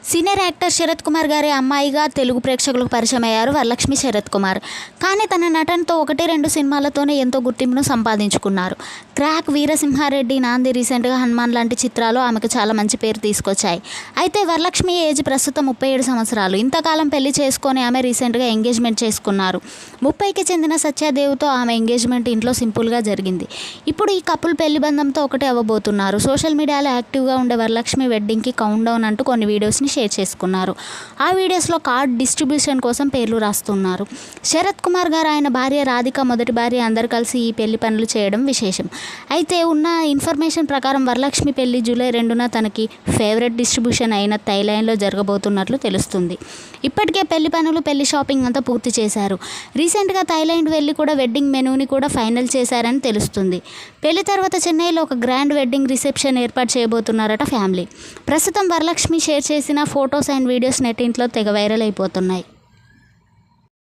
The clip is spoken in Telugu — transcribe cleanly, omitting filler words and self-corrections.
సీనియర్ యాక్టర్ శరత్ కుమార్ గారి అమ్మాయిగా తెలుగు ప్రేక్షకులకు పరిచయం అయ్యారు వరలక్ష్మి శరత్ కుమార్. కానీ తన నటనతో 1-2 సినిమాలతోనే ఎంతో గుర్తింపును సంపాదించుకున్నారు. క్రాక్, వీరసింహారెడ్డి, నాంది, రీసెంట్గా హనుమాన్ లాంటి చిత్రాలు ఆమెకు చాలా మంచి పేరు తీసుకొచ్చాయి. అయితే వరలక్ష్మి ఏజ్ ప్రస్తుతం 37 సంవత్సరాలు. ఇంతకాలం పెళ్లి చేసుకొని ఆమె రీసెంట్గా ఎంగేజ్మెంట్ చేసుకున్నారు. 30కి చెందిన సత్యాదేవ్తో ఆమె ఎంగేజ్మెంట్ ఇంట్లో సింపుల్గా జరిగింది. ఇప్పుడు ఈ కపుల్ పెళ్లి బంధంతో ఒకటే అవ్వబోతున్నారు. సోషల్ మీడియాలో యాక్టివ్గా ఉండే వరలక్ష్మి వెడ్డింగ్కి కౌంట్ డౌన్ అంటూ కొన్ని వీడియోస్ని షేర్ చేసుకున్నారు. ఆ వీడియోస్లో కార్డ్ డిస్ట్రిబ్యూషన్ కోసం పేర్లు రాస్తున్నారు. శరత్ కుమార్ గారు, ఆయన భార్య రాధిక, మొదటి భార్య అందరు కలిసి ఈ పెళ్లి పనులు చేయడం విశేషం. అయితే ఉన్న ఇన్ఫర్మేషన్ ప్రకారం వరలక్ష్మి పెళ్లి జూలై 2న తనకి ఫేవరెట్ డిస్ట్రిబ్యూషన్ అయిన థాయిలాండ్లో జరగబోతున్నట్లు తెలుస్తుంది. ఇప్పటికే పెళ్లి పనులు, పెళ్లి షాపింగ్ అంతా పూర్తి చేశారు. రీసెంట్గా థాయిలాండ్ వెళ్ళి కూడా వెడ్డింగ్ మెనూని కూడా ఫైనల్ చేశారని తెలుస్తుంది. పెళ్లి తర్వాత చెన్నైలో ఒక గ్రాండ్ వెడ్డింగ్ రిసెప్షన్ ఏర్పాటు చేయబోతున్నారట ఫ్యామిలీ. ప్రస్తుతం వరలక్ష్మి షేర్ చేసిన ఫొటోస్ అండ్ వీడియోస్ నెట్టింట్లో తెగ వైరల్ అయిపోతున్నాయి.